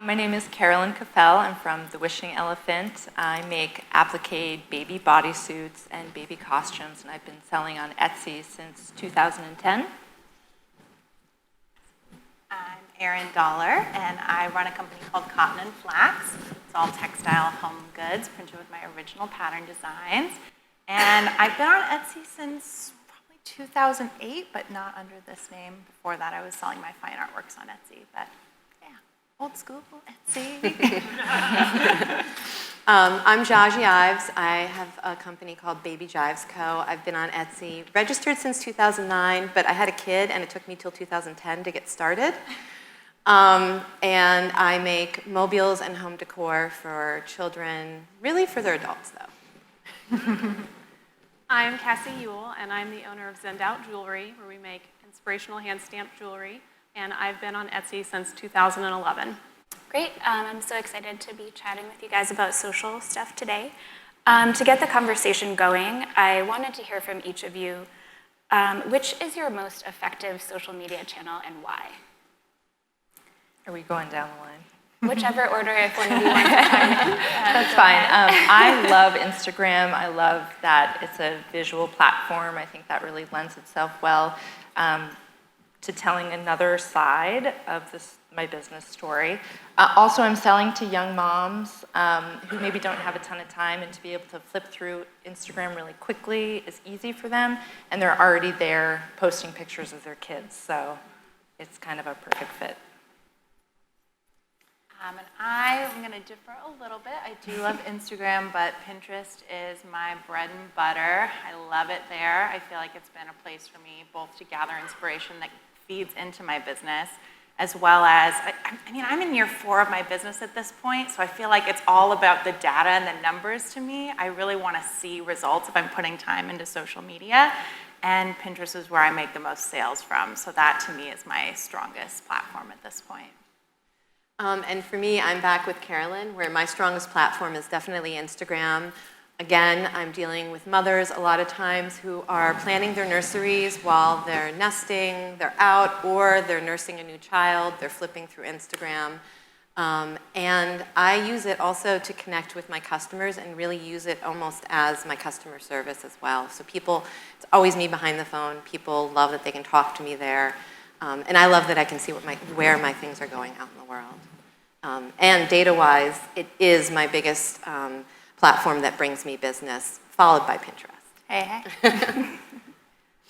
My name is Carolyn Caffelle. I'm from The Wishing Elephant. I make applique baby bodysuits and baby costumes, and I've been selling on Etsy since 2010. I'm Erin, and I run a company called Cotton and Flax. It's all textile home goods printed with my original pattern designs. And I've been on Etsy since probably 2008, but not under this name. Before that, I was selling my fine artworks on Etsy, but old school Etsy. I'm Jahje Ives. I have a company called Baby Jives Co. I've been on Etsy, registered since 2009, but I had a kid and it took me till 2010 to get started. And I make mobiles and home decor for children, really for their adults though. I'm Cassie Ewell, and I'm the owner of Zenned Jewelry, where we make inspirational hand-stamped jewelry. And I've been on Etsy since 2011. Great. I'm so excited to be chatting with you guys about social stuff today. To get the conversation going, I wanted to hear from each of you. Which is your most effective social media channel and why? Are we going down the line? Whichever order, if one of you wants to chime in. That's fine. I love Instagram. I love that it's a visual platform. I think that really lends itself well to telling another side of my business story. Also, I'm selling to young moms who maybe don't have a ton of time, and to be able to flip through Instagram really quickly is easy for them, and they're already there posting pictures of their kids, so it's kind of a perfect fit. And I'm going to differ a little bit. I do love Instagram, but Pinterest is my bread and butter. I love it there. I feel like it's been a place for me both to gather inspiration that feeds into my business, as well as, I mean, I'm in year 4 of my business at this point, so I feel like it's all about the data and the numbers to me. I really want to see results if I'm putting time into social media, and Pinterest is where I make the most sales from, so that to me is my strongest platform at this point. And for me, I'm back with Carolyn, where my strongest platform is definitely Instagram. Again, I'm dealing with mothers a lot of times who are planning their nurseries while they're nesting, they're out, or they're nursing a new child, they're flipping through Instagram. And I use it also to connect with my customers and really use it almost as my customer service as well. So people, it's always me behind the phone. People love that they can talk to me there. And I love that I can see where my things are going out in the world. And data-wise, it is my biggest platform that brings me business, followed by Pinterest. Hey.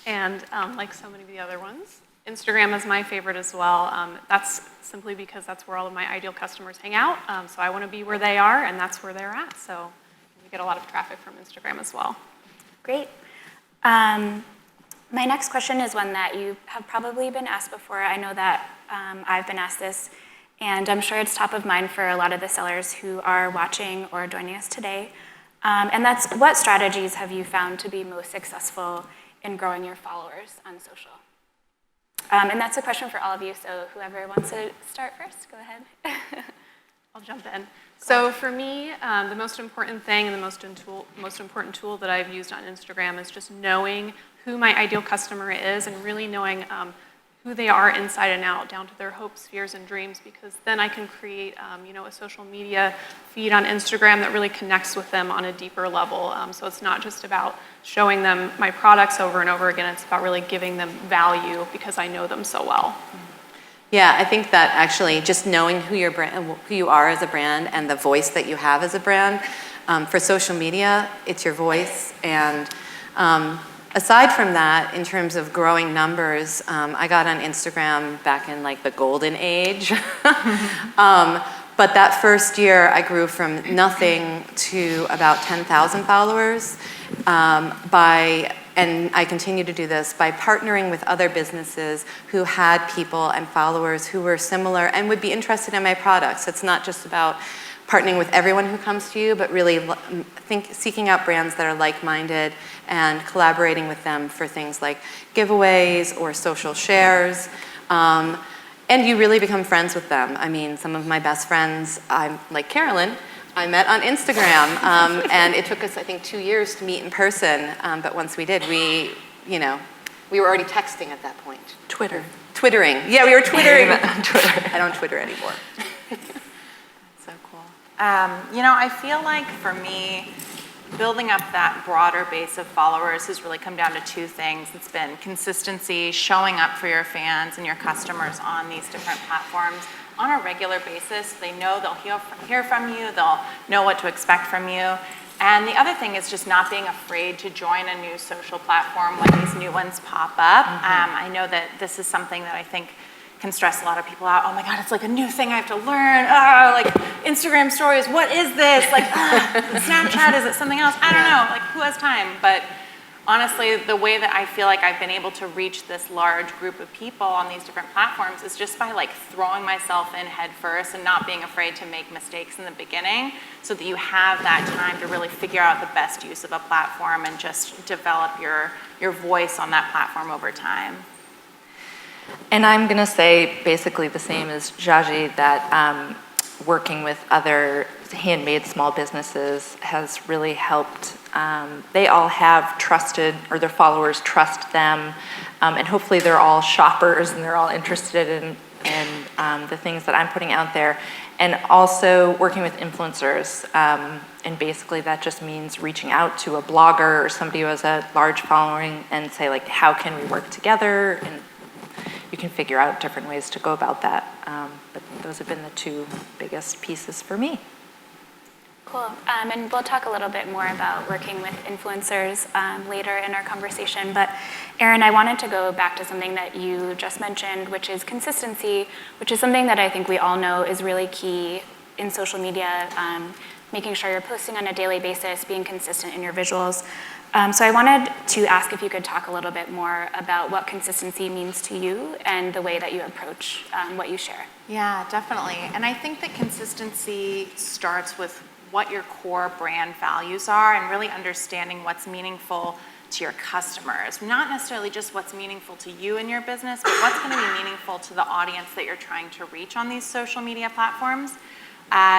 And like so many of the other ones, Instagram is my favorite as well. That's simply because that's where all of my ideal customers hang out. So I want to be where they are, and that's where they're at. So we get a lot of traffic from Instagram as well. Great. My next question is one that you have probably been asked before. I know that I've been asked this, and I'm sure it's top of mind for a lot of the sellers who are watching or joining us today. And that's, what strategies have you found to be most successful in growing your followers on social? And that's a question for all of you, so whoever wants to start first, go ahead. I'll jump in. So for me, the most important thing and the most important tool that I've used on Instagram is just knowing who my ideal customer is and really knowing who they are inside and out, down to their hopes, fears, and dreams, because then I can create a social media feed on Instagram that really connects with them on a deeper level. So it's not just about showing them my products over and over again, it's about really giving them value because I know them so well. Yeah, I think that actually just knowing who you are as a brand and the voice that you have as a brand, for social media, it's your voice. And aside from that, in terms of growing numbers, I got on Instagram back in like the golden age. But that first year, I grew from nothing to about 10,000 followers and I continue to do this by partnering with other businesses who had people and followers who were similar and would be interested in my products. It's not just about partnering with everyone who comes to you, but really seeking out brands that are like-minded and collaborating with them for things like giveaways or social shares. And you really become friends with them. I mean, some of my best friends, like Carolyn, I met on Instagram, and it took us, I think, 2 years to meet in person. But once we did, we were already texting at that point. Twittering. Yeah, we were twittering on Twitter. I don't Twitter anymore. I feel like for me, building up that broader base of followers has really come down to two things. It's been consistency, showing up for your fans and your customers on these different platforms on a regular basis. They know they'll hear from you, they'll know what to expect from you. And the other thing is just not being afraid to join a new social platform when these new ones pop up. I know that this is something that I think can stress a lot of people out. Oh my God, it's like a new thing I have to learn. Like Instagram stories, what is this? Like Snapchat, is it something else? I don't know, like who has time? But honestly, the way that I feel like I've been able to reach this large group of people on these different platforms is just by like throwing myself in head first and not being afraid to make mistakes in the beginning so that you have that time to really figure out the best use of a platform and just develop your voice on that platform over time. And I'm going to say basically the same as Jahje, that working with other handmade small businesses has really helped. They all have trusted, or their followers trust them, and hopefully they're all shoppers and they're all interested in the things that I'm putting out there. And also working with influencers, and basically that just means reaching out to a blogger or somebody who has a large following and say like, how can we work together? And you can figure out different ways to go about that. But those have been the two biggest pieces for me. Cool. And we'll talk a little bit more about working with influencers later in our conversation. But Erin, I wanted to go back to something that you just mentioned, which is consistency, which is something that I think we all know is really key in social media, making sure you're posting on a daily basis, being consistent in your visuals. So I wanted to ask if you could talk a little bit more about what consistency means to you and the way that you approach what you share. Yeah, definitely. And I think that consistency starts with what your core brand values are and really understanding what's meaningful to your customers. Not necessarily just what's meaningful to you and your business, but what's going to be meaningful to the audience that you're trying to reach on these social media platforms.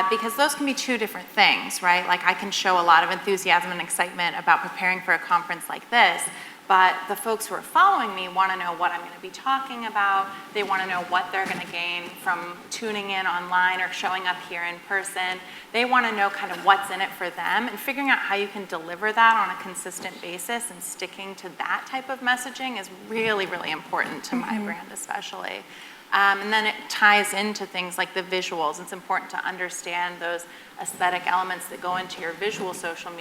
Because those can be two different things, right? Like I can show a lot of enthusiasm and excitement about preparing for a conference like this, but the folks who are following me want to know what I'm going to be talking about. They want to know what they're going to gain from tuning in online or showing up here in person. They want to know kind of what's in it for them, and figuring out how you can deliver that on a consistent basis and sticking to that type of messaging is really, really important to my brand especially. And then it ties into things like the visuals. It's important to understand those aesthetic elements that go into your visual social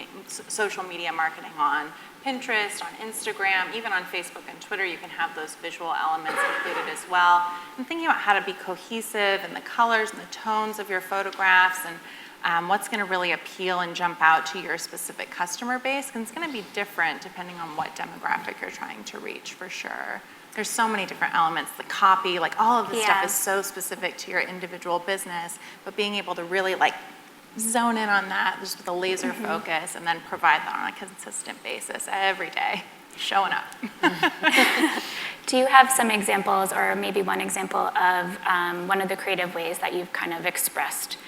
media marketing on Pinterest, on Instagram, even on Facebook and Twitter. You can have those visual elements included as well. And thinking about how to be cohesive and the colors and the tones of your photographs and what's going to really appeal and jump out to your specific customer base. Because it's going to be different depending on what demographic you're trying to reach, for sure. There's so many different elements, the copy, like all of this stuff is so specific to your individual business, but being able to really like zone in on that just with a laser focus and then provide that on a consistent basis every day, showing up. Do you have some examples, or maybe one example of one of the creative ways that you've kind of expressed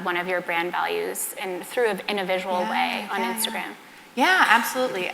one of your brand values in a visual way on Instagram? Yeah, absolutely.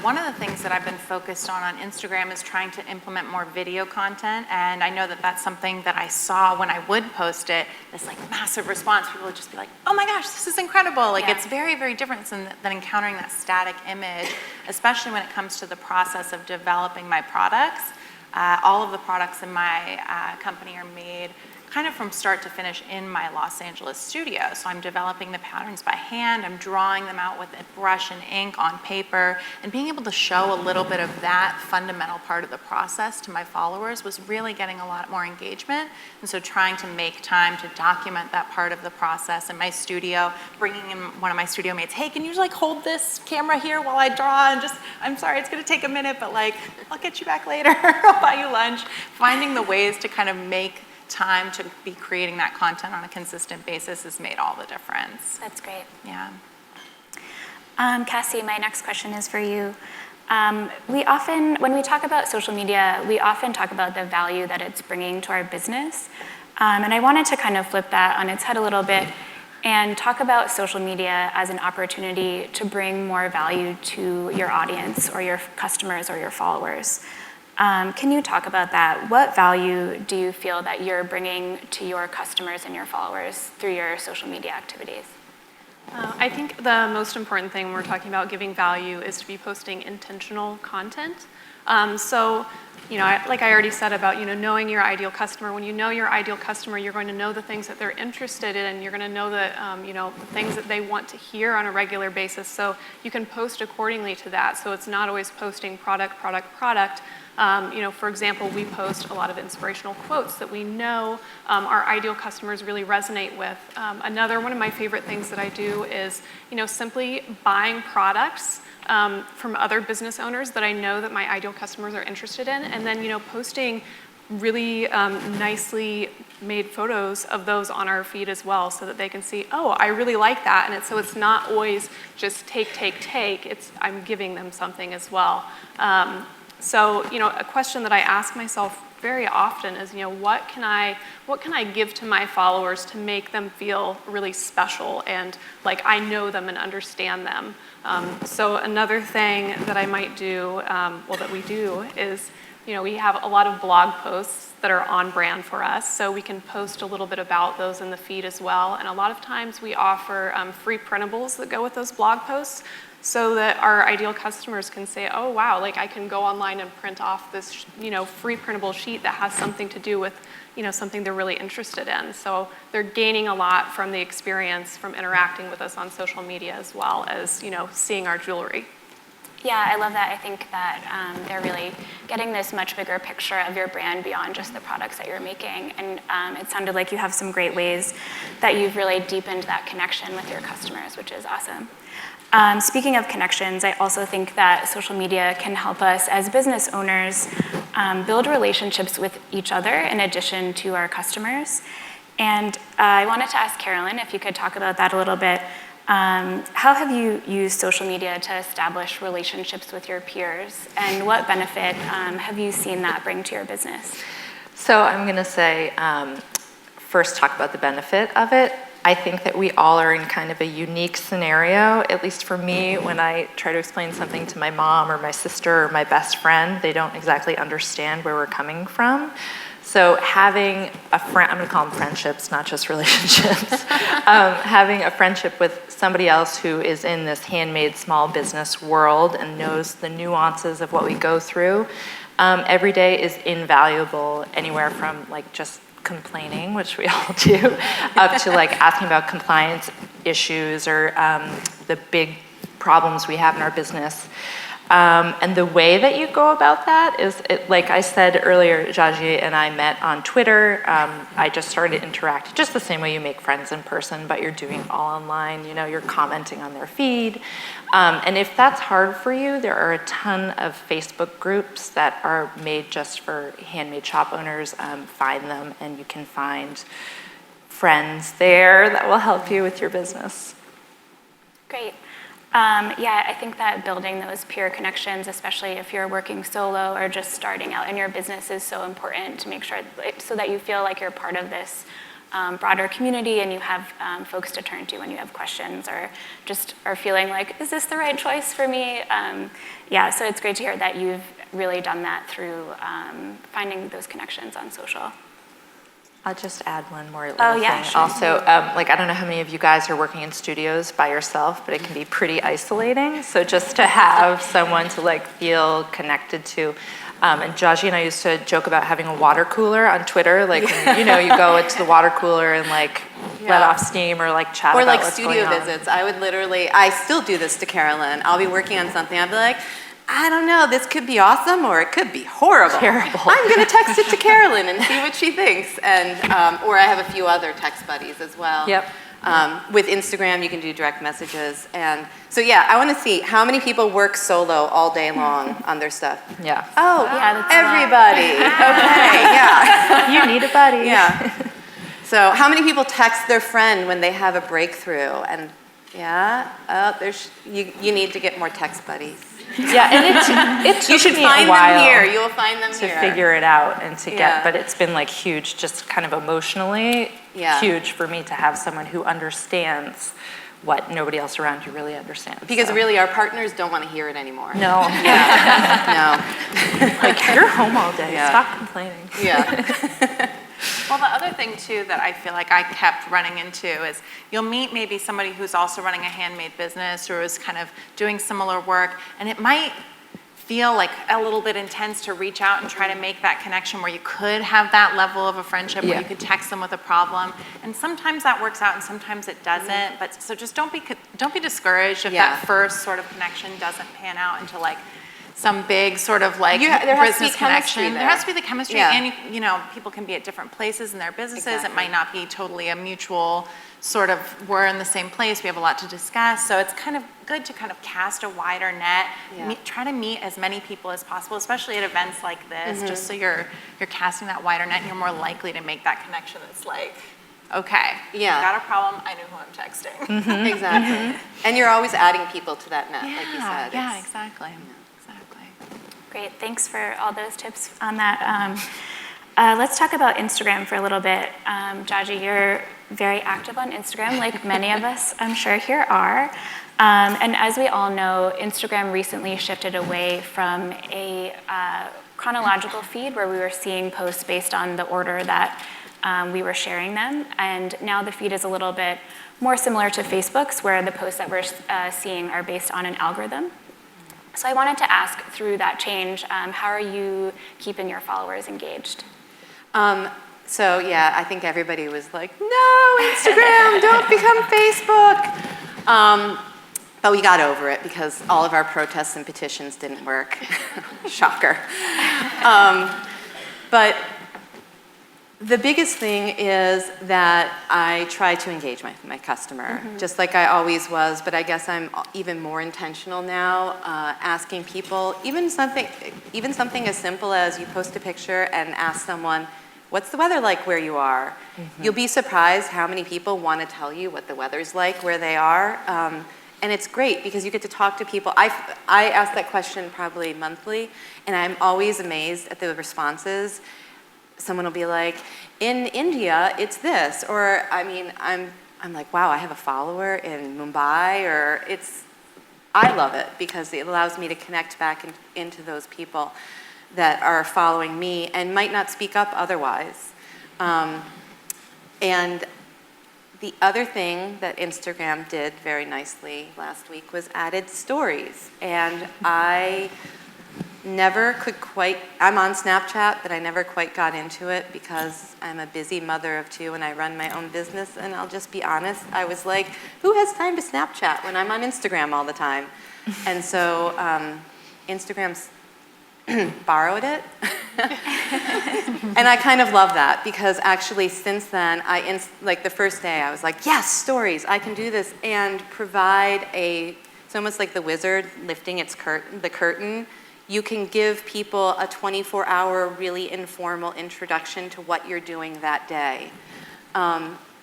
One of the things that I've been focused on Instagram is trying to implement more video content, and I know that that's something that I saw when I would post it, this like massive response. People would just be like, oh my gosh, this is incredible. Like it's very, very different than encountering that static image, especially when it comes to the process of developing my products. All of the products in my company are made kind of from start to finish in my Los Angeles studio. So I'm developing the patterns by hand, I'm drawing them out with a brush and ink on paper, and being able to show a little bit of that fundamental part of the process to my followers was really getting a lot more engagement. And so trying to make time to document that part of the process in my studio, bringing in one of my studio mates, hey, can you like hold this camera here while I draw, and just, I'm sorry, it's gonna take a minute, but like, I'll get you back later, I'll buy you lunch. Finding the ways to kind of make time to be creating that content on a consistent basis has made all the difference. That's great. Yeah. Cassie, my next question is for you. When we talk about social media, we often talk about the value that it's bringing to our business. And I wanted to kind of flip that on its head a little bit and talk about social media as an opportunity to bring more value to your audience or your customers or your followers. Can you talk about that? What value do you feel that you're bringing to your customers and your followers through your social media activities? I think the most important thing when we're talking about giving value is to be posting intentional content. So, like I already said about, knowing your ideal customer. When you know your ideal customer, you're going to know the things that they're interested in. You're going to know the, the things that they want to hear on a regular basis. So you can post accordingly to that. So it's not always posting product. For example, we post a lot of inspirational quotes that we know our ideal customers really resonate with. Another one of my favorite things that I do is, simply buying products from other business owners that I know that my ideal customers are interested in, and then, posting really nicely made photos of those on our feed as well, so that they can see, oh, I really like that, and so it's not always just take. I'm giving them something as well. So, a question that I ask myself very often is, what can I give to my followers to make them feel really special and like I know them and understand them? So another thing that I might do, that we do is, we have a lot of blog posts that are on brand for us, so we can post a little bit about those in the feed as well. And a lot of times we offer free printables that go with those blog posts, so that our ideal customers can say, oh, wow, like I can go online and print off this, free printable sheet that has something to do with, something they're really interested in. So they're gaining a lot from the experience from interacting with us on social media, as well as, seeing our jewelry. Yeah, I love that. I think that they're really getting this much bigger picture of your brand beyond just the products that you're making. And it sounded like you have some great ways that you've really deepened that connection with your customers, which is awesome. Speaking of connections, I also think that social media can help us as business owners build relationships with each other in addition to our customers. And I wanted to ask Carolyn if you could talk about that a little bit. How have you used social media to establish relationships with your peers, and what benefit have you seen that bring to your business? So I'm going to say, first talk about the benefit of it. I think that we all are in kind of a unique scenario, at least for me, when I try to explain something to my mom or my sister or my best friend, they don't exactly understand where we're coming from. So having a friend, I'm going to call them friendships, not just relationships, having a friendship with somebody else who is in this handmade small business world and knows the nuances of what we go through every day is invaluable, anywhere from like just complaining, which we all do, up to like asking about compliance issues or the big problems we have in our business. And the way that you go about that is, like I said earlier, Jahje and I met on Twitter. I just started interacting just the same way you make friends in person, but you're doing it all online. You're commenting on their feed. And if that's hard for you, there are a ton of Facebook groups that are made just for handmade shop owners. Find them, and you can find friends there that will help you with your business. Great. I think that building those peer connections, especially if you're working solo or just starting out in your business, is so important to make sure so that you feel like you're part of this broader community and you have folks to turn to when you have questions or just are feeling like, is this the right choice for me? So it's great to hear that you've really done that through finding those connections on social. I'll just add one more little thing. Sure. Also, I don't know how many of you guys are working in studios by yourself, but it can be pretty isolating. So just to have someone to feel connected to. And Jahje and I used to joke about having a water cooler on Twitter, when, you go into the water cooler and let off steam or chat or about what's going on. Or studio visits. I still do this to Carolyn. I'll be working on something. I'll be like, I don't know, this could be awesome or it could be horrible. Terrible. I'm going to text it to Carolyn and see what she thinks. And or I have a few other text buddies as well. Yep. With Instagram, you can do direct messages. And so, I want to see how many people work solo all day long on their stuff. Yeah. Oh, that's everybody. Okay, yeah. You need a buddy. Yeah. So how many people text their friend when they have a breakthrough? And you need to get more text buddies. Yeah, and it took you should me find a while them here. You will find them to here. figure it out and to get, but it's been huge, just kind of emotionally huge for me to have someone who understands what nobody else around you really understands. Because So. really, our partners don't want to hear it anymore. No. No. Like, you're home all day. Yeah. Stop complaining. Yeah. Well, the other thing too that I feel like I kept running into is you'll meet maybe somebody who's also running a handmade business or is kind of doing similar work, and it might feel like a little bit intense to reach out and try to make that connection where you could have that level of a friendship where Yeah. you could text them with a problem, and sometimes that works out and sometimes it doesn't. But so just don't be discouraged if Yeah. that first sort of connection doesn't pan out into like some big sort of like there has to be business chemistry connection. There there. has to be the chemistry, Yeah. and you know, people can be at different places in their businesses. Exactly. It might not be totally a mutual sort of, we're in the same place, we have a lot to discuss. So it's kind of good to kind of cast a wider net, Yeah. try to meet as many people as possible, especially at events like this, Mm-hmm. just so you're casting that wider net and you're more likely to make that connection that's like, okay, Yeah. got a problem, I know who I'm texting. Exactly. And you're always adding people to that net, like you said. Yeah, It's- exactly. Exactly. Great, thanks for all those tips on that. Let's talk about Instagram for a little bit. Jahje, you're very active on Instagram, like many of us, I'm sure, here are. And as we all know, Instagram recently shifted away from a chronological feed where we were seeing posts based on the order that we were sharing them. And now the feed is a little bit more similar to Facebook's, where the posts that we're seeing are based on an algorithm. So I wanted to ask, through that change, how are you keeping your followers engaged? So yeah, I think everybody was like, no, Instagram, don't become Facebook. But we got over it because all of our protests and petitions didn't work. Shocker. But the biggest thing is that I try to engage my customer, just like I always was, but I guess I'm even more intentional now, asking people, even something as simple as you post a picture and ask someone, what's the weather like where you are? You'll be surprised how many people want to tell you what the weather's like where they are. And it's great because you get to talk to people. I ask that question probably monthly, and I'm always amazed at the responses. Someone will be like, in India, it's this. Or, I mean, I'm like, wow, I have a follower in Mumbai, or I love it because it allows me to connect back into those people that are following me and might not speak up otherwise. And the other thing that Instagram did very nicely last week was added stories. And I never could quite, I'm on Snapchat, but I never quite got into it because I'm a busy mother of two and I run my own business. And I'll just be honest, I was like, who has time to Snapchat when I'm on Instagram all the time? And so Instagram's borrowed it. And I kind of love that because actually since then, like the first day I was like, yes, stories, I can do this, and provide it's almost like the wizard lifting the curtain. You can give people a 24-hour, really informal introduction to what you're doing that day.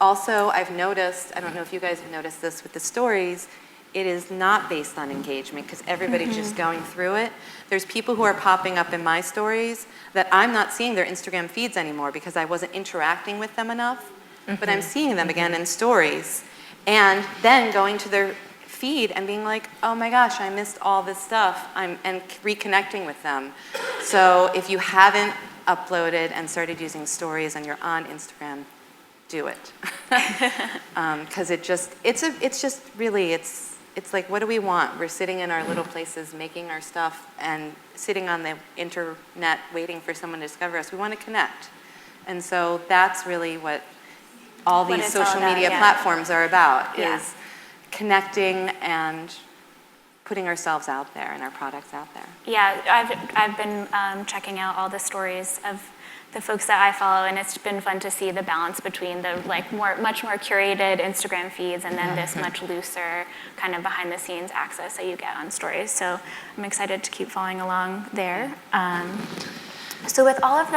Also, I've noticed, I don't know if you guys have noticed this with the stories, it is not based on engagement because everybody's just going through it. There's people who are popping up in my stories that I'm not seeing their Instagram feeds anymore because I wasn't interacting with them enough, but I'm seeing them again in stories. And then going to their feed and being like, oh my gosh, I missed all this stuff, and reconnecting with them. So if you haven't uploaded and started using stories and you're on Instagram, do it. Because it's like, what do we want? We're sitting in our little places, making our stuff, and sitting on the internet waiting for someone to discover us. We want to connect. And so that's really what all What these it's all social about, media yeah. platforms are about, Yeah. is connecting and putting ourselves out there and our products out there. Yeah, I've been checking out all the stories of the folks that I follow, and it's been fun to see the balance between the much more curated Instagram feeds and then this much looser kind of behind the scenes access that you get on stories. So I'm excited to keep following along there. So with all of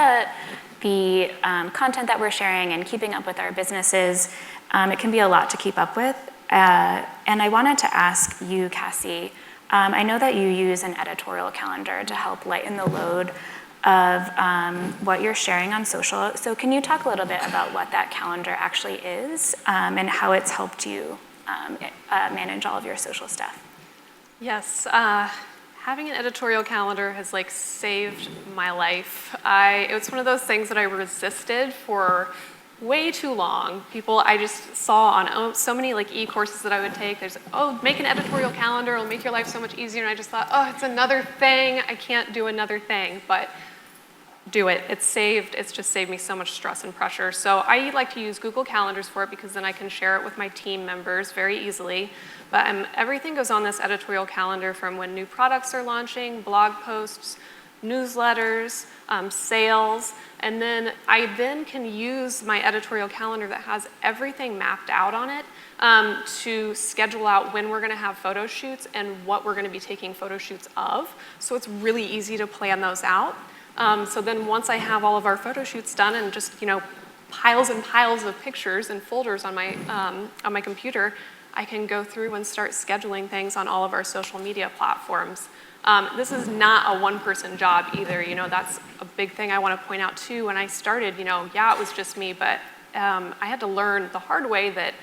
the content that we're sharing and keeping up with our businesses, it can be a lot to keep up with. And I wanted to ask you, Cassie, I know that you use an editorial calendar to help lighten the load of what you're sharing on social. So can you talk a little bit about what that calendar actually is and how it's helped you manage all of your social stuff? Yes, having an editorial calendar has like saved my life. It was one of those things that I resisted for way too long. I just saw on so many like e-courses that I would take, there's, make an editorial calendar, it'll make your life so much easier. And I just thought, it's another thing. I can't do another thing, but do it. It's just saved me so much stress and pressure. So I like to use Google Calendars for it because then I can share it with my team members very easily. But everything goes on this editorial calendar, from when new products are launching, blog posts, newsletters, sales, and then I can use my editorial calendar that has everything mapped out on it to schedule out when we're going to have photo shoots and what we're going to be taking photo shoots of. So it's really easy to plan those out. So then once I have all of our photo shoots done and just piles and piles of pictures and folders on my computer, I can go through and start scheduling things on all of our social media platforms. This is not a one-person job either. That's a big thing I want to point out too. When I started, it was just me, but I had to learn the hard way that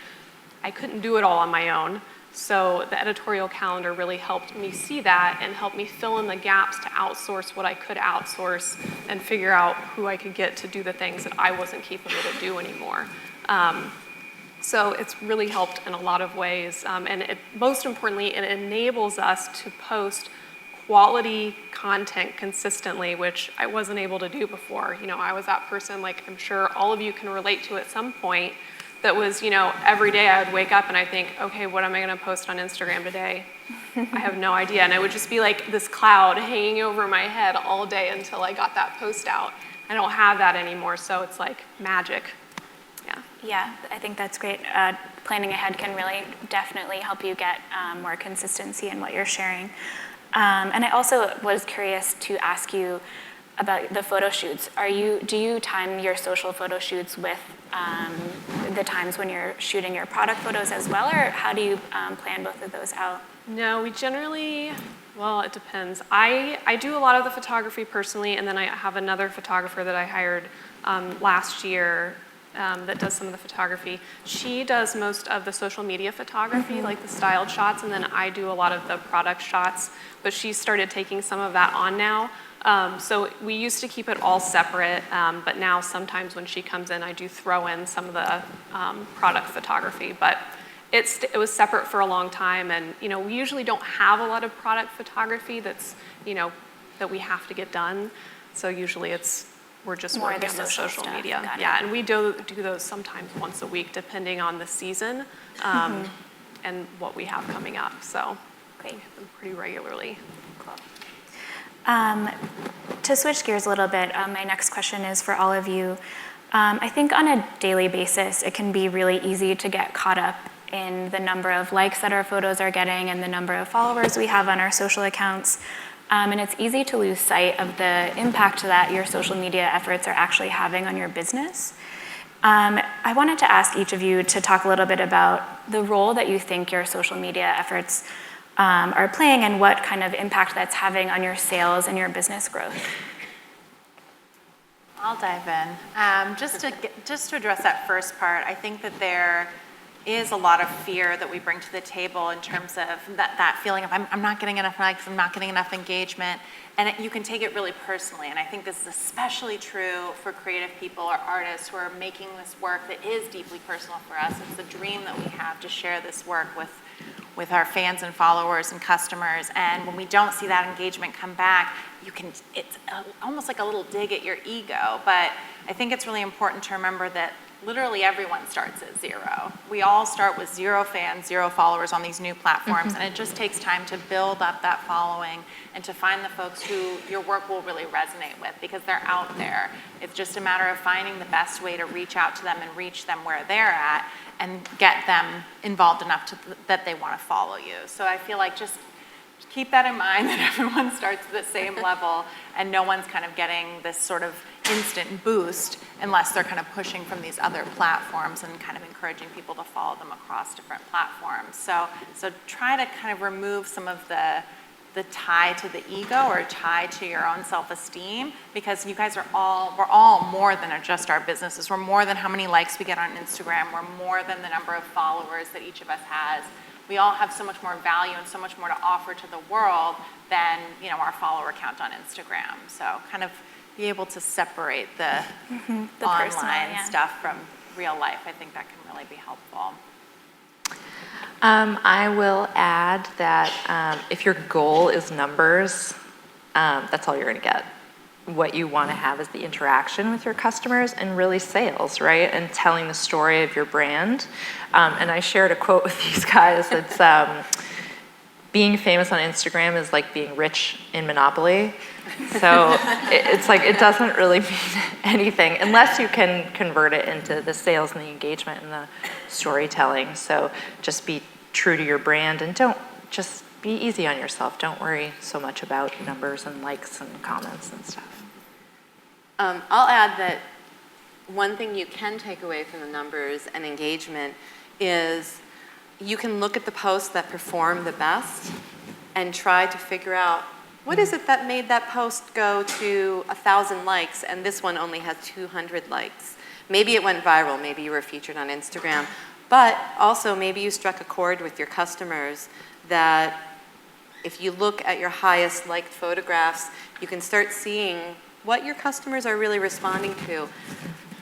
I couldn't do it all on my own. So the editorial calendar really helped me see that and helped me fill in the gaps to outsource what I could outsource and figure out who I could get to do the things that I wasn't capable to do anymore. So it's really helped in a lot of ways. And most importantly, it enables us to post quality content consistently, which I wasn't able to do before. I was that person, like I'm sure all of you can relate to at some point, that was, every day I would wake up and I think, okay, what am I gonna post on Instagram today? I have no idea. And it would just be like this cloud hanging over my head all day until I got that post out. I don't have that anymore, so it's like magic. Yeah, I think that's great. Planning ahead can really definitely help you get more consistency in what you're sharing. And I also was curious to ask you about the photo shoots. Do you time your social photo shoots with the times when you're shooting your product photos as well, or how do you plan both of those out? No, we generally, it depends. I do a lot of the photography personally, and then I have another photographer that I hired last year that does some of the photography. She does most of the social media photography, like the styled shots, and then I do a lot of the product shots, but she started taking some of that on now. So we used to keep it all separate, but now sometimes when she comes in, I do throw in some of the product photography, but it was separate for a long time, and we usually don't have a lot of product photography that's, that we have to get done, so usually we're just more working on the social media. Yeah, and we do those sometimes once a week, depending on the season and what we have coming up. So great. We have them pretty regularly. Cool. To switch gears a little bit, my next question is for all of you. I think on a daily basis, it can be really easy to get caught up in the number of likes that our photos are getting and the number of followers we have on our social accounts. And it's easy to lose sight of the impact that your social media efforts are actually having on your business. I wanted to ask each of you to talk a little bit about the role that you think your social media efforts are playing and what kind of impact that's having on your sales and your business growth. I'll dive in. Just to address that first part, I think that there is a lot of fear that we bring to the table in terms of that feeling of I'm not getting enough likes, I'm not getting enough engagement, and you can take it really personally. And I think this is especially true for creative people or artists who are making this work that is deeply personal for us. It's the dream that we have to share this work with our fans and followers and customers. And when we don't see that engagement come back, it's almost like a little dig at your ego. But I think it's really important to remember that literally everyone starts at zero. We all start with 0 fans, 0 followers on these new platforms, and it just takes time to build up that following and to find the folks who your work will really resonate with because they're out there. It's just a matter of finding the best way to reach out to them and reach them where they're at and get them involved enough that they want to follow you. So I feel like just keep that in mind, that everyone starts at the same level and no one's kind of getting this sort of instant boost unless they're kind of pushing from these other platforms and kind of encouraging people to follow them across different platforms. So try to kind of remove some of the the tie to the ego or tie to your own self-esteem, because you guys we're all more than just our businesses. We're more than how many likes we get on Instagram. We're more than the number of followers that each of us has. We all have so much more value and so much more to offer to the world than, you know, our follower count on Instagram. So kind of be able to separate the online personal, stuff from real life. I think that can really be helpful. I will add that if your goal is numbers, that's all you're going to get. What you want to have is the interaction with your customers and really sales, right? And telling the story of your brand. And I shared a quote with these guys. It's being famous on Instagram is like being rich in Monopoly. So it's like it doesn't really mean anything unless you can convert it into the sales and the engagement and the storytelling. So just be true to your brand and just be easy on yourself. Don't worry so much about numbers and likes and comments and stuff. I'll add that one thing you can take away from the numbers and engagement is you can look at the posts that perform the best and try to figure out what is it that made that post go to 1,000 likes and this one only has 200 likes. Maybe it went viral, maybe you were featured on Instagram, but also maybe you struck a chord with your customers that if you look at your highest liked photographs, you can start seeing what your customers are really responding to.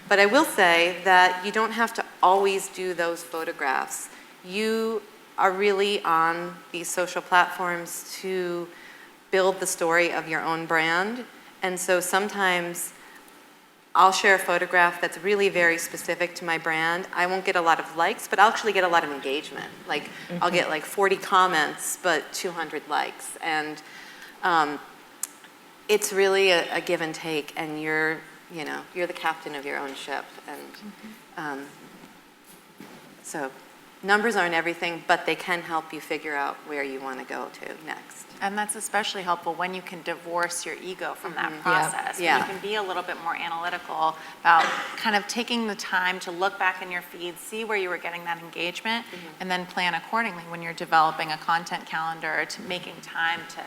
But I will say that you don't have to always do those photographs. You are really on these social platforms to build the story of your own brand. And so sometimes I'll share a photograph that's really very specific to my brand. I won't get a lot of likes, but I'll actually get a lot of engagement. Like I'll get like 40 comments, but 200 likes. And it's really a give and take, and you're the captain of your own ship. And so numbers aren't everything, but they can help you figure out where you want to go to next. And that's especially helpful when you can divorce your ego from that process. Yeah. You can be a little bit more analytical about kind of taking the time to look back in your feed, see where you were getting that engagement, and then plan accordingly when you're developing a content calendar, to making time to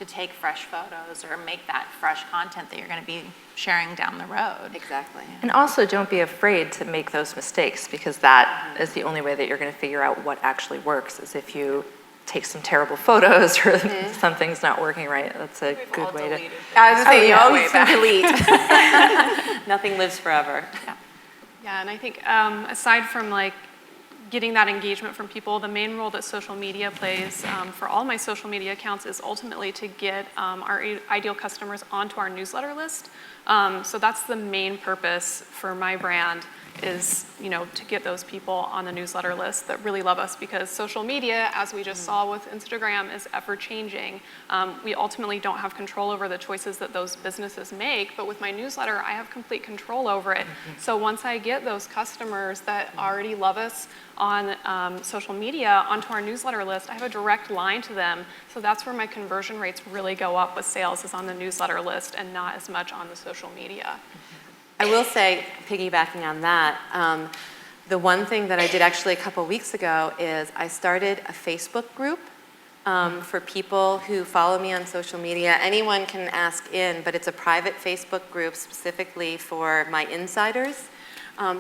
take fresh photos or make that fresh content that you're going to be sharing down the road. Exactly. And also don't be afraid to make those mistakes, because that is the only way that you're going to figure out what actually works, is if you take some terrible photos or something's not working right. That's a good way to. I was saying, you always way delete. Nothing lives forever. Yeah, and I think aside from like getting that engagement from people, the main role that social media plays for all my social media accounts is ultimately to get our ideal customers onto our newsletter list. So that's the main purpose for my brand, is, you know, to get those people on the newsletter list that really love us, because social media, as we just saw with Instagram, is ever changing. We ultimately don't have control over the choices that those businesses make, but with my newsletter, I have complete control over it. So once I get those customers that already love us on social media onto our newsletter list, I have a direct line to them. So that's where my conversion rates really go up with sales, is on the newsletter list and not as much on the social media. I will say, piggybacking on that, the one thing that I did actually a couple weeks ago is I started a Facebook group for people who follow me on social media. Anyone can ask in, but it's a private Facebook group specifically for my insiders,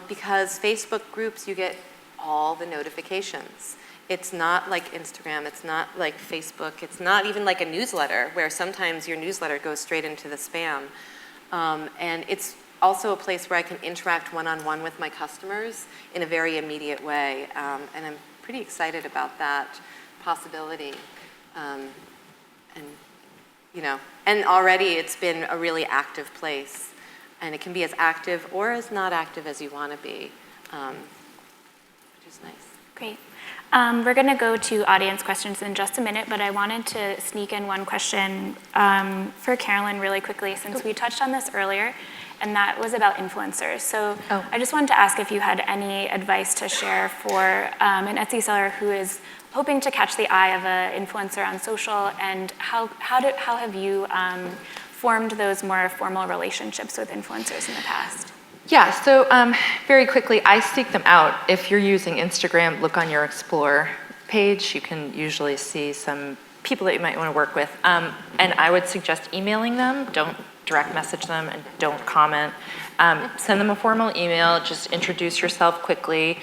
because Facebook groups, you get all the notifications. It's not like Instagram, it's not like Facebook, it's not even like a newsletter, where sometimes your newsletter goes straight into the spam. And it's also a place where I can interact one-on-one with my customers in a very immediate way. And I'm pretty excited about that possibility. And already it's been a really active place. And it can be as active or as not active as you want to be, which is nice. Great. We're going to go to audience questions in just a minute, but I wanted to sneak in one question for Carolyn really quickly, since we touched on this earlier, and that was about influencers. So I just wanted to ask if you had any advice to share for an Etsy seller who is hoping to catch the eye of an influencer on social, and how have you formed those more formal relationships with influencers in the past? Yeah, so very quickly, I seek them out. If you're using Instagram, look on your Explore page. You can usually see some people that you might want to work with. And I would suggest emailing them. Don't direct message them and don't comment. Send them a formal email. Just introduce yourself quickly.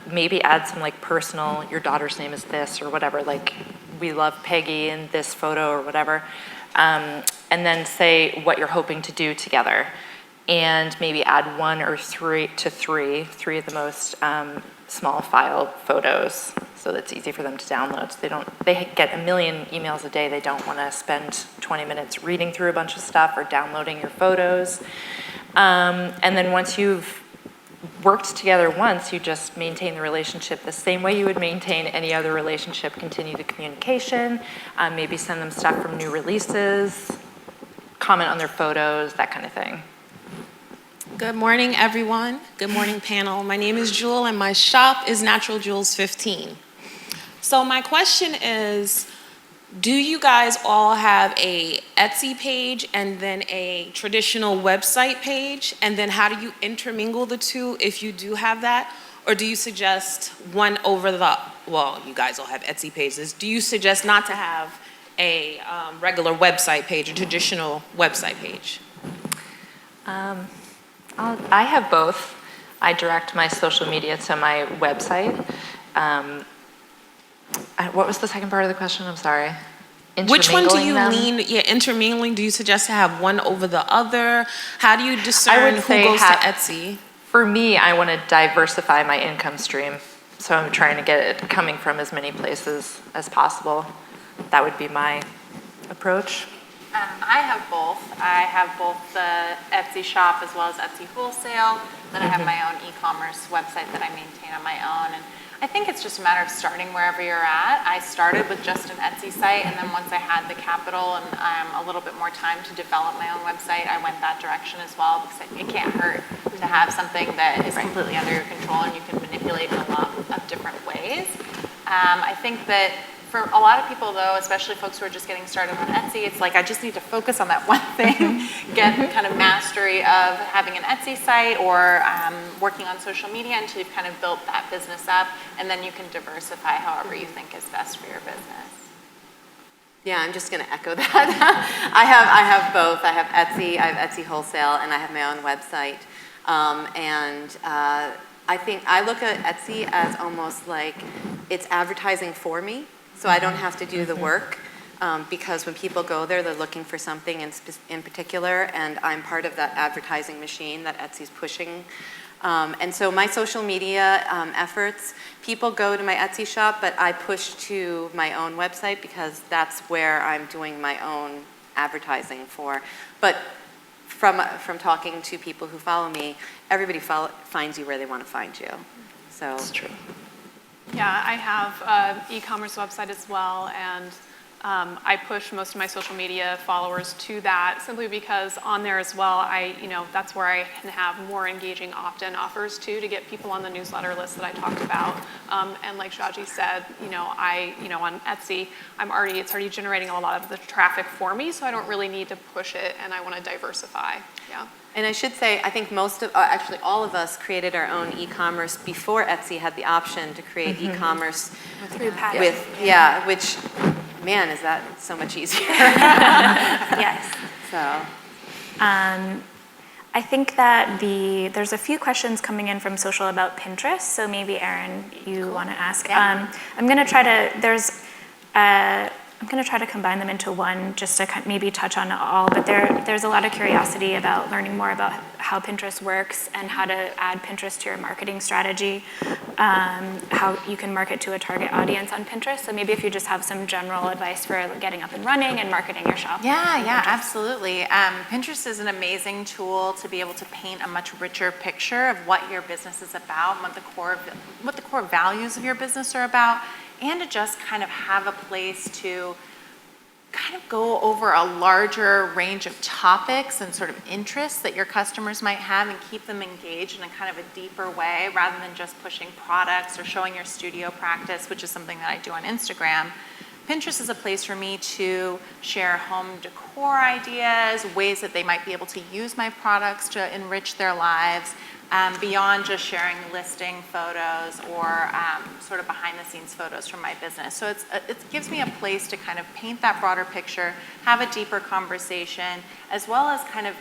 Maybe add some like personal, your daughter's name is this or whatever, like we love Peggy in this photo or whatever. And then say what you're hoping to do together. And maybe add 1 or 3 of the most small file photos, so that's easy for them to download. So they get a million emails a day. They don't want to spend 20 minutes reading through a bunch of stuff or downloading your photos. And then once you've worked together once, you just maintain the relationship the same way you would maintain any other relationship. Continue the communication, maybe send them stuff from new releases, comment on their photos, that kind of thing. Good morning, everyone. Good morning, panel. My name is Jewel, and my shop is Natural Jewels 15. So my question is, do you guys all have a Etsy page and then a traditional website page? And then how do you intermingle the two if you do have that? Or do you suggest one over the, well, you guys all have Etsy pages. Do you suggest not to have a regular website page, a traditional website page? I have both. I direct my social media to my website. What was the second part of the question? I'm sorry. Which one do you Intermingling them? intermingling, do you suggest to have one over the other? How do you I discern would who say goes to Etsy? For me, I want to diversify my income stream. So I'm trying to get it coming from as many places as possible. That would be my approach. I have both. I have both the Etsy shop as well as Etsy wholesale. Then I have my own e-commerce website that I maintain on my own. And I think it's just a matter of starting wherever you're at. I started with just an Etsy site, and then once I had the capital and a little bit more time to develop my own website, I went that direction as well, because it can't hurt to have something that is completely under your control and you can manipulate in a lot of different ways. I think that for a lot of people, though, especially folks who are just getting started on Etsy, it's like, I just need to focus on that one thing, get kind of mastery of having an Etsy site or working on social media until you've kind of built that business up, and then you can diversify however you think is best for your business. Yeah, I'm just going to echo that. I have both. I have Etsy, I have Etsy wholesale, and I have my own website. I think I look at Etsy as almost like it's advertising for me. So I don't have to do the work because when people go there, they're looking for something in particular, and I'm part of that advertising machine that Etsy's pushing. And so my social media efforts, people go to my Etsy shop, but I push to my own website because that's where I'm doing my own advertising for. But from talking to people who follow me, everybody finds you where they want to find you. So That's true. Yeah, I have an e-commerce website as well, and I push most of my social media followers to that simply because on there as well, that's where I can have more engaging opt-in offers too to get people on the newsletter list that I talked about. And like Jahje said, on Etsy, it's already generating a lot of the traffic for me, so I don't really need to push it, and I want to diversify. Yeah. And I should say, I think actually all of us created our own e-commerce before Etsy had the option to create e-commerce Through Pat. which, man, is that so much easier. Yes. So, I think that there's a few questions coming in from social about Pinterest, so maybe Erin, you want to ask. Yeah. I'm going to try to combine them into one just to maybe touch on all, but there's a lot of curiosity about learning more about how Pinterest works and how to add Pinterest to your marketing strategy, how you can market to a target audience on Pinterest. So maybe if you just have some general advice for getting up and running and marketing your shop. Yeah, absolutely. Pinterest is an amazing tool to be able to paint a much richer picture of what your business is about, and what the core values of your business are about, and to just kind of have a place to kind of go over a larger range of topics and sort of interests that your customers might have and keep them engaged in a kind of a deeper way rather than just pushing products or showing your studio practice, which is something that I do on Instagram. Pinterest is a place for me to share home decor ideas, ways that they might be able to use my products to enrich their lives. beyond just sharing listing photos or sort of behind the scenes photos from my business. So it gives me a place to kind of paint that broader picture, have a deeper conversation, as well as kind of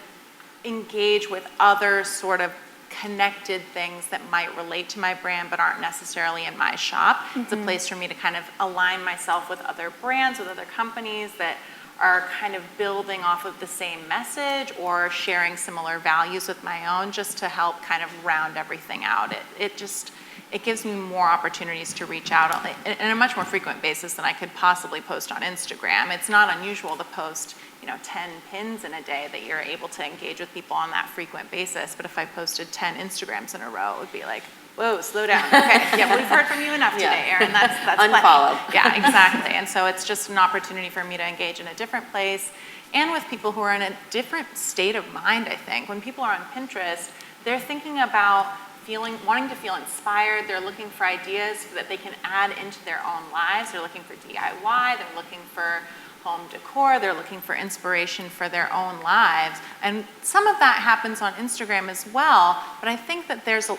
engage with other sort of connected things that might relate to my brand but aren't necessarily in my shop. It's a place for me to kind of align myself with other brands, with other companies that are kind of building off of the same message or sharing similar values with my own, just to help kind of round everything out. It gives me more opportunities to reach out on a much more frequent basis than I could possibly post on Instagram. It's not unusual to post 10 pins in a day that you're able to engage with people on that frequent basis. But if I posted 10 Instagrams in a row, it would be like, whoa, slow down. Okay, yeah, we've heard from you enough today, Erin. That's Unfollow. plenty. Yeah, exactly. And so it's just an opportunity for me to engage in a different place and with people who are in a different state of mind, I think. When people are on Pinterest, they're thinking about wanting to feel inspired. They're looking for ideas that they can add into their own lives. They're looking for DIY. They're looking for home decor. They're looking for inspiration for their own lives. And some of that happens on Instagram as well, but I think that there's a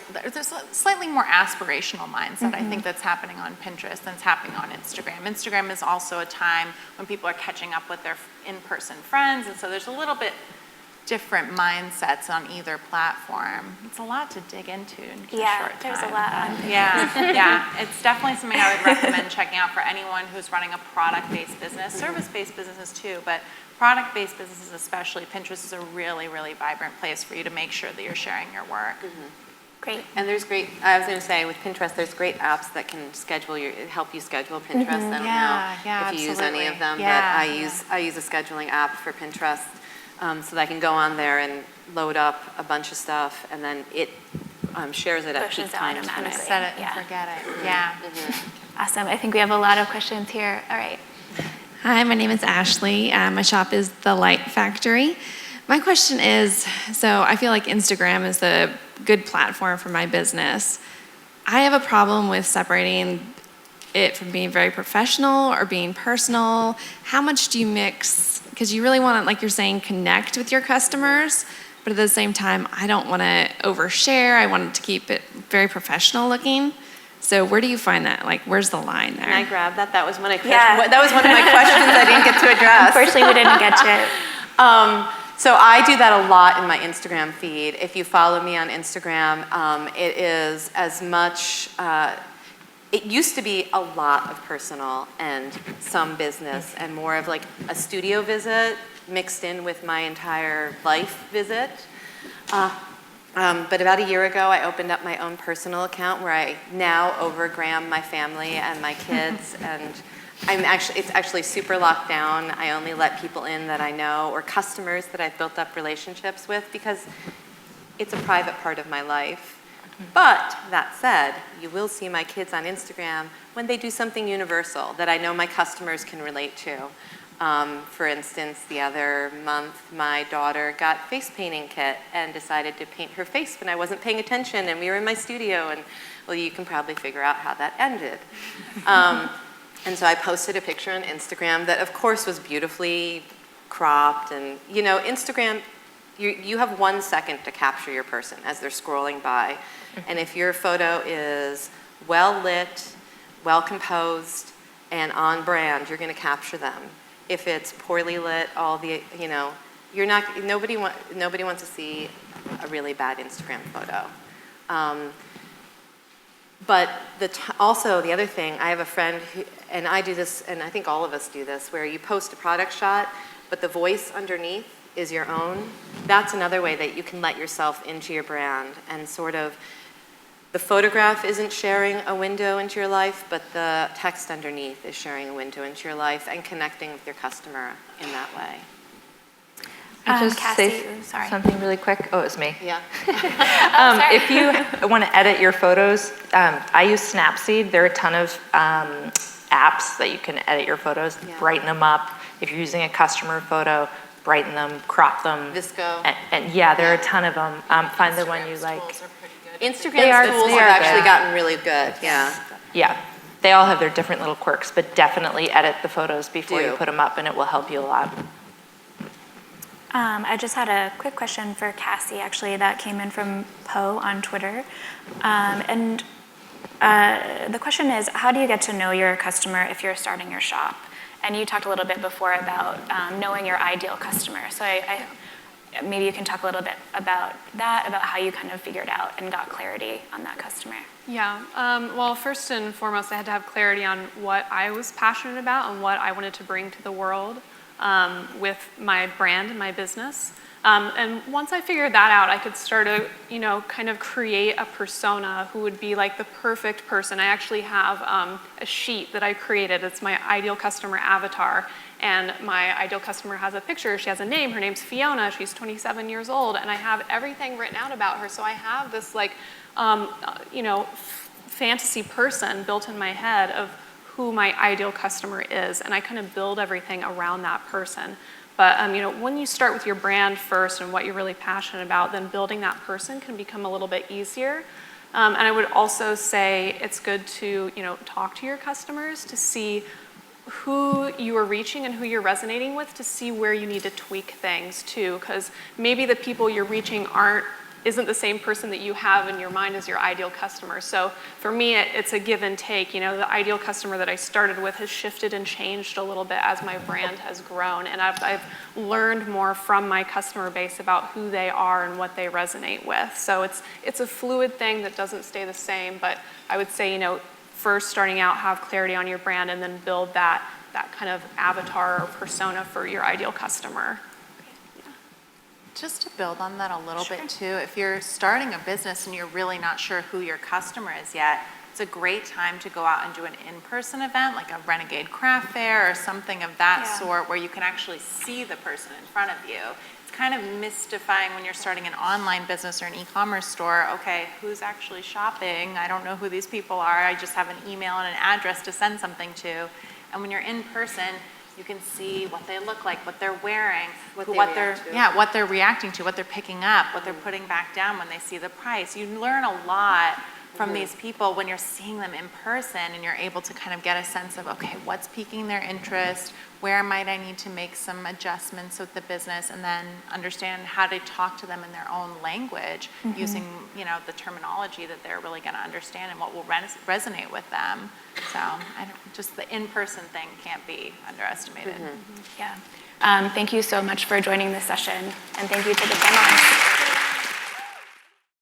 slightly more aspirational mindset, I think, that's happening on Pinterest than it's happening on Instagram. Instagram is also a time when people are catching up with their in-person friends, and so there's a little bit different mindsets on either platform. It's a lot to dig into in a short time. There's a lot on Pinterest. Yeah. It's definitely something I would recommend checking out for anyone who's running a product-based business, service-based businesses too, but product-based businesses especially. Pinterest is a really, really vibrant place for you to make sure that you're sharing your work. Great. And I was going to say, with Pinterest, there's great apps that can help you schedule Pinterest. I don't know if you use any of them, but I use a scheduling app for Pinterest. So that I can go on there and load up a bunch of stuff, and then it shares it at peak time. Automatically. Set it and forget it. Yeah. Awesome. I think we have a lot of questions here. All right. Hi, my name is Ashley. My shop is The Light Factory. My question is, so I feel like Instagram is a good platform for my business. I have a problem with separating it from being very professional or being personal. How much do you mix? Because you really want to, like you're saying, connect with your customers, but at the same time, I don't want to overshare. I want to keep it very professional looking. So where do you find that? Like, where's the line there? Can I grab that? That was one of my questions I didn't get to address. Unfortunately, we didn't get to it. So I do that a lot in my Instagram feed. If you follow me on Instagram, it is as much, it used to be a lot of personal and some business and more of like a studio visit mixed in with my entire life visit. But about a year ago, I opened up my own personal account where I now overgram my family and my kids, and it's actually super locked down. I only let people in that I know or customers that I've built up relationships with because it's a private part of my life. But that said, you will see my kids on Instagram when they do something universal that I know my customers can relate to. For instance, the other month, my daughter got face painting kit and decided to paint her face when I wasn't paying attention, and we were in my studio, and well, you can probably figure out how that ended. And so I posted a picture on Instagram that, of course, was beautifully cropped, and Instagram, you have 1 second to capture your person as they're scrolling by. And if your photo is well lit, well composed, and on brand, you're going to capture them. If it's poorly lit, nobody wants to see a really bad Instagram photo. But also the other thing, I have a friend who, and I do this, and I think all of us do this, where you post a product shot, but the voice underneath is your own. That's another way that you can let yourself into your brand and sort of, the photograph isn't sharing a window into your life, but the text underneath is sharing a window into your life and connecting with your customer in that way. Just Cassie, say sorry. something really quick. Oh, it was me. Yeah. If you want to edit your photos, I use Snapseed. There are a ton of apps that you can edit your photos, brighten them up. If you're using a customer photo, brighten them, crop them. Visco. And there are a ton of them. Find the one you like. Instagram tools have actually gotten really good, yeah. Yeah, they all have their different little quirks, but definitely edit the photos before you put them up, and it will help you a lot. I just had a quick question for Cassie, actually, that came in from Poe on Twitter. The question is, how do you get to know your customer if you're starting your shop? And you talked a little bit before about knowing your ideal customer. So maybe you can talk a little bit about that, about how you kind of figured out and got clarity on that customer. Yeah, well, first and foremost, I had to have clarity on what I was passionate about and what I wanted to bring to the world with my brand and my business. And once I figured that out, I could start to, kind of create a persona who would be like the perfect person. I actually have a sheet that I created. It's my ideal customer avatar. And my ideal customer has a picture. She has a name. Her name's Fiona. She's 27 years old. And I have everything written out about her. So I have this fantasy person built in my head of who my ideal customer is. And I kind of build everything around that person. But when you start with your brand first and what you're really passionate about, then building that person can become a little bit easier. And I would also say it's good to talk to your customers to see who you are reaching and who you're resonating with, to see where you need to tweak things too, because maybe the people you're reaching isn't the same person that you have in your mind as your ideal customer. So for me, it's a give and take. The ideal customer that I started with has shifted and changed a little bit as my brand has grown. And I've learned more from my customer base about who they are and what they resonate with. So it's a fluid thing that doesn't stay the same. But I would say, first starting out, have clarity on your brand and then build that kind of avatar or persona for your ideal customer. Just to build on that a little bit too, if you're starting a business and you're really not sure who your customer is yet, it's a great time to go out and do an in-person event like a Renegade Craft Fair or something of that sort where you can actually see the person in front of you. It's kind of mystifying when you're starting an online business or an e-commerce store. Okay, who's actually shopping? I don't know who these people are. I just have an email and an address to send something to. And when you're in person, you can see what they look like, what they're wearing, what they're reacting to, what they're picking up, what they're putting back down when they see the price. You learn a lot from these people when you're seeing them in person and you're able to kind of get a sense of, okay, what's piquing their interest, where might I need to make some adjustments with the business, and then understand how to talk to them in their own language using, the terminology that they're really going to understand and what will resonate with them. So just the in-person thing can't be underestimated. Yeah. Thank you so much for joining this session, and thank you to the panelists.